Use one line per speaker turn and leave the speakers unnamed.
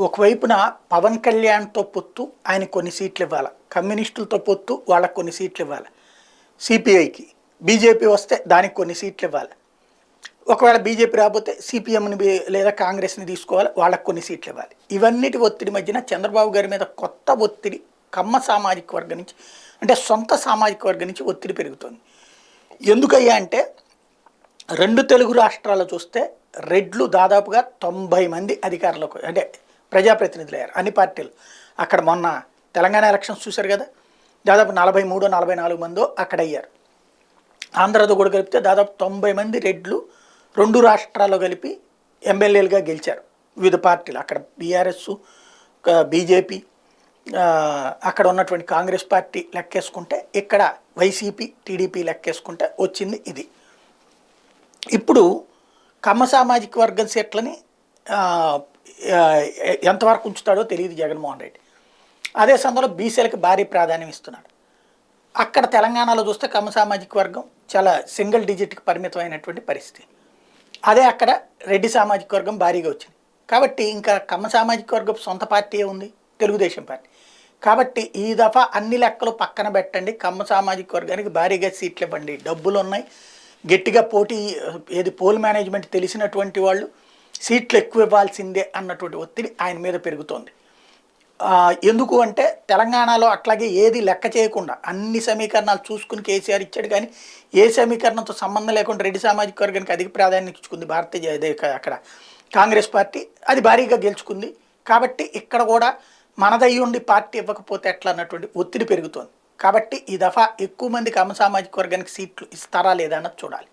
ఒకవైపున పవన్ కళ్యాణ్తో పొత్తు ఆయన కొన్ని సీట్లు ఇవ్వాలి, కమ్యూనిస్టులతో పొత్తు వాళ్ళకు కొన్ని సీట్లు ఇవ్వాలి, సిపిఐకి బీజేపీ వస్తే దానికి కొన్ని సీట్లు ఇవ్వాలి, ఒకవేళ బీజేపీ రాకపోతే సిపిఎంని లేదా కాంగ్రెస్ని తీసుకోవాలి, వాళ్ళకు కొన్ని సీట్లు ఇవ్వాలి. ఇవన్నిటి ఒత్తిడి మధ్యన చంద్రబాబు గారి మీద కొత్త ఒత్తిడి కమ్మ సామాజిక వర్గం నుంచి, అంటే సొంత సామాజిక వర్గం నుంచి ఒత్తిడి పెరుగుతుంది. ఎందుకయ్యా అంటే రెండు తెలుగు రాష్ట్రాలు చూస్తే రెడ్లు దాదాపుగా 90 మంది అధికారంలోకి, అంటే ప్రజాప్రతినిధులు అయ్యారు అన్ని పార్టీలు. అక్కడ మొన్న తెలంగాణ ఎలక్షన్స్ చూశారు కదా, దాదాపు 43-44 మందో అక్కడ అయ్యారు. ఆంధ్రతో కూడా కలిపితే దాదాపు 90 మంది రెడ్లు రెండు రాష్ట్రాల్లో కలిపి ఎమ్మెల్యేలుగా గెలిచారు వివిధ పార్టీలు. అక్కడ బీఆర్ఎస్, బీజేపీ, అక్కడ ఉన్నటువంటి కాంగ్రెస్ పార్టీ లెక్కేసుకుంటే, ఇక్కడ వైసీపీ, టీడీపీ లెక్కేసుకుంటే వచ్చింది ఇది. ఇప్పుడు కమ్మ సామాజిక వర్గం సీట్లని ఎంతవరకు ఉంచుతాడో తెలియదు జగన్మోహన్ రెడ్డి. అదే సందర్భంలో బీసీలకు భారీ ప్రాధాన్యం ఇస్తున్నాడు. అక్కడ తెలంగాణలో చూస్తే కమ్మ సామాజిక వర్గం చాలా సింగిల్ డిజిట్కి పరిమితమైనటువంటి పరిస్థితి. అదే అక్కడ రెడ్డి సామాజిక వర్గం భారీగా వచ్చింది. కాబట్టి ఇంకా కమ్మ సామాజిక వర్గం సొంత పార్టీ ఉంది, తెలుగుదేశం పార్టీ. కాబట్టి ఈ దఫా అన్ని లెక్కలు పక్కన పెట్టండి, కమ్మ సామాజిక వర్గానికి భారీగా సీట్లు ఇవ్వండి, డబ్బులు ఉన్నాయి, గట్టిగా పోటీ, ఏది పోల్ మేనేజ్మెంట్ తెలిసినటువంటి వాళ్ళు, సీట్లు ఎక్కువ ఇవ్వాల్సిందే అన్నటువంటి ఒత్తిడి ఆయన మీద పెరుగుతోంది. ఎందుకు అంటే తెలంగాణలో అట్లాగే ఏది లెక్క చేయకుండా అన్ని సమీకరణాలు చూసుకుని కేసీఆర్ ఇచ్చాడు, కానీ ఏ సమీకరణంతో సంబంధం లేకుండా రెడ్డి సామాజిక వర్గానికి అధిక ప్రాధాన్యత ఇచ్చుకుంది భారతీయ అక్కడ కాంగ్రెస్ పార్టీ, అది భారీగా గెలుచుకుంది. కాబట్టి ఇక్కడ కూడా మనదయ్యి ఉండి పార్టీ ఇవ్వకపోతే ఎట్లా అన్నటువంటి ఒత్తిడి పెరుగుతోంది. కాబట్టి ఈ దఫా ఎక్కువ మంది కమ్మ సామాజిక వర్గానికి సీట్లు ఇస్తారా లేదా అన్నది చూడాలి.